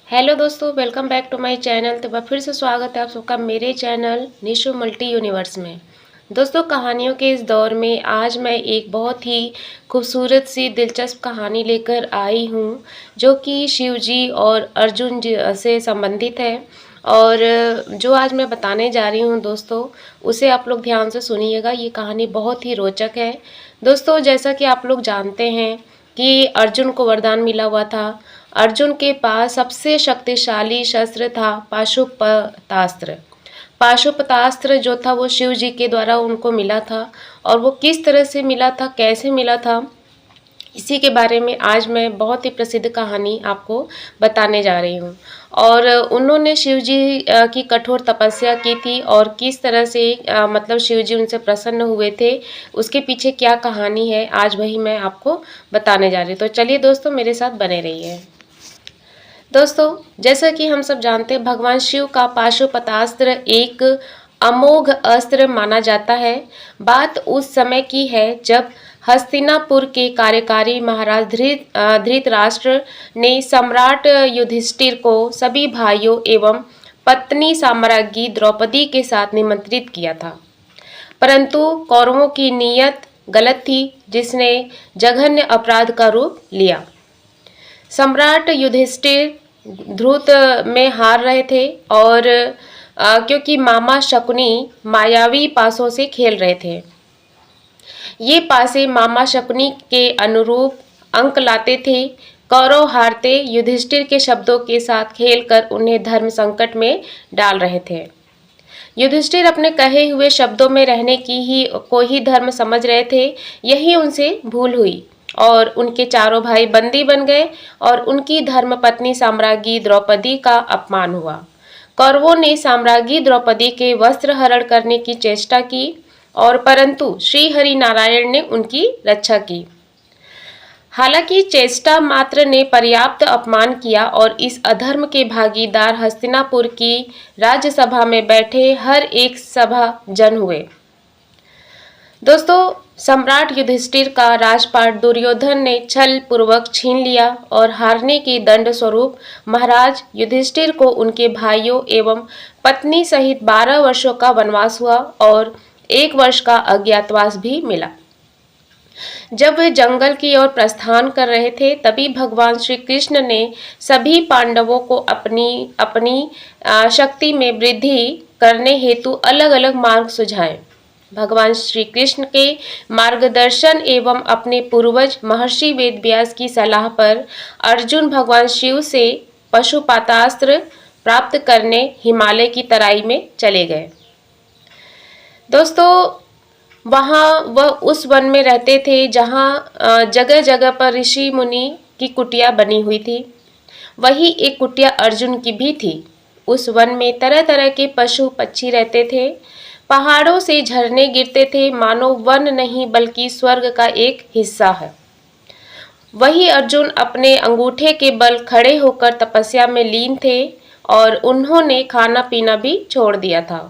Hello दोस्तों, welcome back to my channel. तो फिर से स्वागत है आप सबका मेरे चैनल निशु मल्टी यूनिवर्स में। दोस्तों, कहानियों के इस दौर में आज मैं एक बहुत ही खूबसूरत सी दिलचस्प कहानी लेकर आई हूँ, जो कि शिव जी और अर्जुन जी से संबंधित है। और जो आज मैं बताने जा रही हूँ दोस्तों, उसे आप लोग ध्यान से सुनिएगा। ये कहानी बहुत ही रोचक है। दोस्तों, जैसा कि आप लोग जानते हैं कि अर्जुन को वरदान मिला हुआ था। अर्जुन के पास सबसे शक्तिशाली शस्त्र था पाशुपतास्त्र। पाशुपतास्त्र जो था वो शिव जी के द्वारा उनको मिला था। और वो किस तरह से मिला था, कैसे मिला था, इसी के बारे में आज मैं बहुत ही प्रसिद्ध कहानी आपको बताने जा रही हूँ। और उन्होंने शिव जी की कठोर तपस्या की थी और किस तरह से मतलब शिव जी उनसे प्रसन्न हुए थे, उसके पीछे क्या कहानी है, आज वही मैं आपको बताने जा रही हूँ। तो चलिए दोस्तों, मेरे साथ बने रहिए। दोस्तों, जैसा कि हम सब जानते हैं, भगवान शिव का पाशुपतास्त्र एक अमोघ अस्त्र माना जाता है। बात उस समय की है जब हस्तिनापुर के कार्यकारी महाराज धृतराष्ट्र ने सम्राट युधिष्ठिर को सभी भाइयों एवं पत्नी साम्राज्ञी द्रौपदी के साथ निमंत्रित किया था। परंतु कौरवों की नीयत गलत थी, जिसने जघन्य अपराध का रूप लिया। सम्राट युधिष्ठिर ध्रुत में हार रहे थे और क्योंकि मामा शकुनी मायावी पासों से खेल रहे थे। ये पासे मामा शकुनी के अनुरूप अंक लाते थे। कौरव हारते युधिष्ठिर के शब्दों के साथ खेलकर उन्हें धर्म संकट में डाल रहे थे। युधिष्ठिर अपने कहे हुए शब्दों में रहने को ही धर्म समझ रहे थे। यही उनसे भूल हुई और उनके चारों भाई बंदी बन गए और उनकी धर्मपत्नी साम्राज्ञी द्रौपदी का अपमान हुआ। कौरवों ने साम्राज्ञी द्रौपदी के वस्त्र हरण करने की चेष्टा की और परंतु श्री हरि नारायण ने उनकी रक्षा की। हालांकि चेष्टा मात्र ने पर्याप्त अपमान किया और इस अधर्म के भागीदार हस्तिनापुर की राज्यसभा में बैठे हर एक सभा जन हुए। दोस्तों, सम्राट युधिष्ठिर का राजपाट दुर्योधन ने छल पूर्वक छीन लिया और हारने के दंड स्वरूप महाराज युधिष्ठिर को उनके भाइयों एवं पत्नी सहित 12 वर्षों का वनवास हुआ और 1 वर्ष का अज्ञातवास भी मिला। जब वे जंगल की ओर प्रस्थान कर रहे थे, तभी भगवान श्री कृष्ण ने सभी पांडवों को अपनी अपनी शक्ति में वृद्धि करने हेतु अलग अलग मार्ग सुझाए। भगवान श्री कृष्ण के मार्गदर्शन एवं अपने पूर्वज महर्षि वेदव्यास की सलाह पर अर्जुन भगवान शिव से पशुपतास्त्र प्राप्त करने हिमालय की तराई में चले गए। दोस्तों, वहाँ वह उस वन में रहते थे जहाँ जगह जगह पर ऋषि मुनि की कुटिया बनी हुई थी। वही एक कुटिया अर्जुन की भी थी। उस वन में तरह तरह के पशु पक्षी रहते थे। पहाड़ों से झरने गिरते थे, मानो वन नहीं बल्कि स्वर्ग का एक हिस्सा है। वही अर्जुन अपने अंगूठे के बल खड़े होकर तपस्या में लीन थे और उन्होंने खाना पीना भी छोड़ दिया था।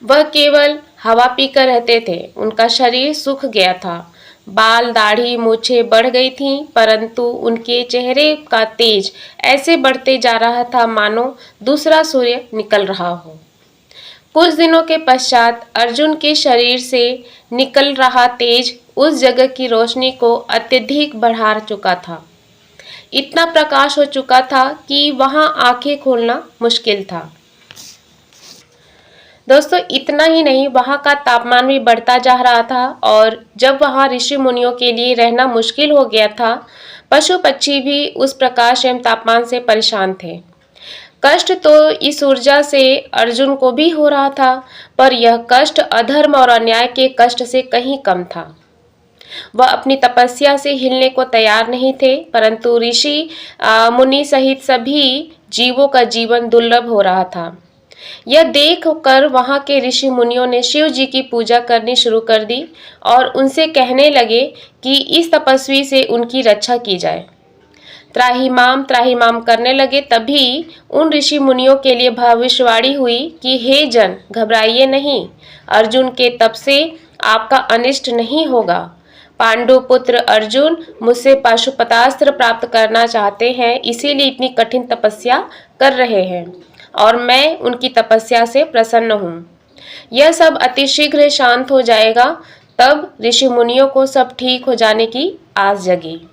वह केवल हवा पीकर रहते थे। उनका शरीर सूख गया था, बाल दाढ़ी मूछें बढ़ गई थीं, परंतु उनके चेहरे का तेज ऐसे बढ़ते जा रहा था मानो दूसरा सूर्य निकल रहा हो। कुछ दिनों के पश्चात अर्जुन के शरीर से निकल रहा तेज उस जगह की रोशनी को अत्यधिक बढ़ा चुका था। इतना प्रकाश हो चुका था कि वहां आंखें खोलना मुश्किल था। दोस्तों, इतना ही नहीं, वहां का तापमान भी बढ़ता जा रहा था और जब वहां ऋषि मुनियों के लिए रहना मुश्किल हो गया था, पशु पक्षी भी उस प्रकाश एवं तापमान से परेशान थे। कष्ट तो इस ऊर्जा से अर्जुन को भी हो रहा था, पर यह कष्ट अधर्म और अन्याय के कष्ट से कहीं कम था। वह अपनी तपस्या से हिलने को तैयार नहीं थे, परंतु ऋषि मुनि सहित सभी जीवों का जीवन दुर्लभ हो रहा था। यह देख कर वहां के ऋषि मुनियों ने शिव जी की पूजा करनी शुरू कर दी और उनसे कहने लगे कि इस तपस्वी से उनकी रक्षा की जाए। त्राहिमाम करने लगे। तभी उन ऋषि मुनियों के लिए भविष्यवाणी हुई कि हे जन, घबराइए नहीं, अर्जुन के तप से आपका अनिष्ट नहीं होगा। पांडु पुत्र अर्जुन मुझसे पाशुपतास्त्र प्राप्त करना चाहते हैं, इसीलिए इतनी कठिन तपस्या कर रहे हैं और मैं उनकी तपस्या से प्रसन्न हूँ। यह सब अति शीघ्र शांत हो जाएगा। तब ऋषि मुनियों को सब ठीक हो जाने की आस जगी।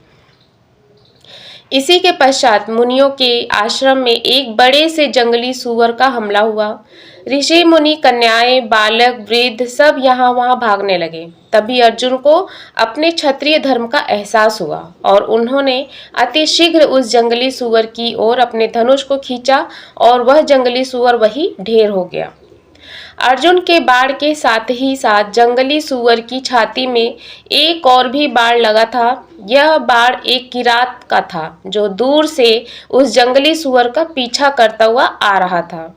इसी के पश्चात मुनियों के आश्रम में एक बड़े से जंगली सूअर का हमला हुआ। ऋषि मुनि, कन्याएं, बालक, वृद्ध सब यहाँ वहाँ भागने लगे। तभी अर्जुन को अपने क्षत्रिय धर्म का एहसास हुआ और उन्होंने अति शीघ्र उस जंगली सूअर की ओर अपने धनुष को खींचा और वह जंगली सूअर वही ढेर हो गया। अर्जुन के बाण के साथ ही साथ जंगली सूअर की छाती में एक और भी बाण लगा था। यह बाण एक किरात का था जो दूर से उस जंगली सूअर का पीछा करता हुआ आ रहा था।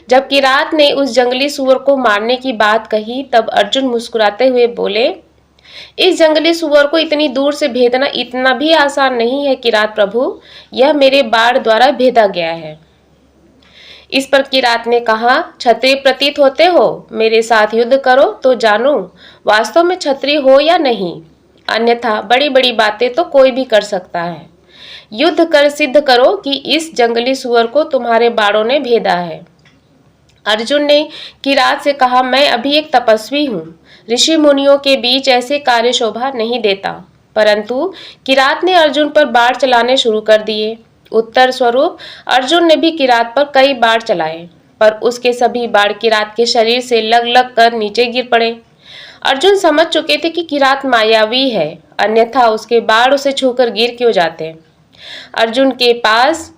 जब किरात ने उस जंगली सूअर को मारने की बात कही तब अर्जुन मुस्कुराते हुए बोले, इस जंगली सूअर को इतनी दूर से भेदना इतना भी आसान नहीं है किरात प्रभु, यह मेरे बाण द्वारा भेदा गया है। इस पर किरात ने कहा, क्षत्रिय प्रतीत होते हो, मेरे साथ युद्ध करो तो जानूं वास्तव में क्षत्रिय हो या नहीं, अन्यथा बड़ी बड़ी बातें तो कोई भी कर सकता है। युद्ध कर सिद्ध करो कि इस जंगली सूअर को तुम्हारे बाणों ने भेदा है। अर्जुन ने किरात से कहा, मैं अभी एक तपस्वी हूँ, ऋषि मुनियों के बीच ऐसे कार्य शोभा नहीं देता। परंतु किरात ने अर्जुन पर बाण चलाने शुरू कर दिए। उत्तर स्वरूप अर्जुन ने भी किरात पर कई बाण चलाए, पर उसके सभी बाण किरात के शरीर से लग लग कर नीचे गिर पड़े। अर्जुन समझ चुके थे कि किरात मायावी है, अन्यथा उसके बाण उसे छूकर गिर क्यों जाते। अर्जुन के पास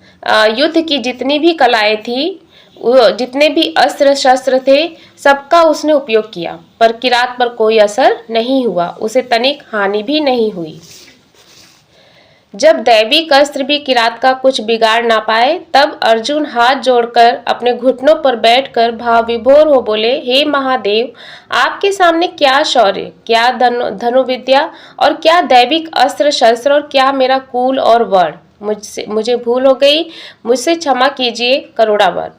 युद्ध की जितनी भी कलाएं थी, जितने भी अस्त्र शस्त्र थे, सबका उसने उपयोग किया, पर किरात पर कोई असर नहीं हुआ, उसे तनिक हानि भी नहीं हुई। जब दैविक अस्त्र भी किरात का कुछ बिगाड़ ना पाए, तब अर्जुन हाथ जोड़कर अपने घुटनों पर बैठकर भाव विभोर हो बोले, हे महादेव, आपके सामने क्या शौर्य, क्या धनुविद्या और क्या दैविक अस्त्र शस्त्र और क्या मेरा कुल और वर्ण। मुझे भूल हो गई, मुझसे क्षमा कीजिए करुणावर,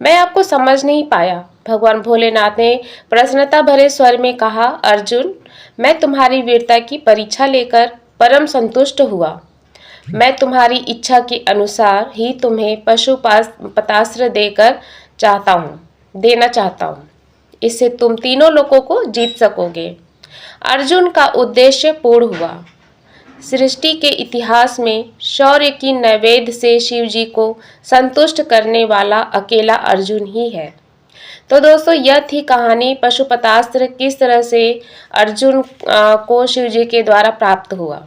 मैं आपको समझ नहीं पाया। भगवान भोलेनाथ ने प्रसन्नता भरे स्वर में कहा, अर्जुन, मैं तुम्हारी वीरता की परीक्षा लेकर परम संतुष्ट हुआ। मैं तुम्हारी इच्छा के अनुसार ही तुम्हें पशुपतास्त्र देना चाहता हूँ। इससे तुम तीनों लोगों को जीत सकोगे। अर्जुन का उद्देश्य पूर्ण हुआ। सृष्टि के इतिहास में शौर्य की नैवेद्य से शिव जी को संतुष्ट करने वाला अकेला अर्जुन ही है। तो दोस्तों, यह थी कहानी पशुपतास्त्र किस तरह से अर्जुन को शिव जी के द्वारा प्राप्त हुआ।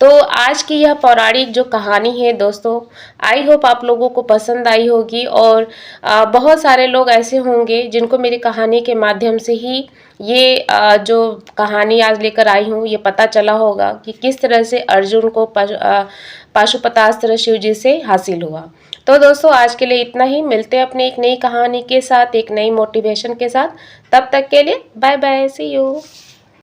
तो आज की यह पौराणिक जो कहानी है दोस्तों, आई होप आप लोगों को पसंद आई होगी और बहुत सारे लोग ऐसे होंगे जिनको मेरी कहानी के माध्यम से ही ये जो कहानी आज लेकर आई हूँ ये पता चला होगा कि किस तरह से अर्जुन को पाशुपतास्त्र शिव जी से हासिल हुआ। तो दोस्तों, आज के लिए इतना ही। मिलते हैं अपने एक नई कहानी के साथ, एक नई मोटिवेशन के साथ। तब तक के लिए बाय बाय, सी यू।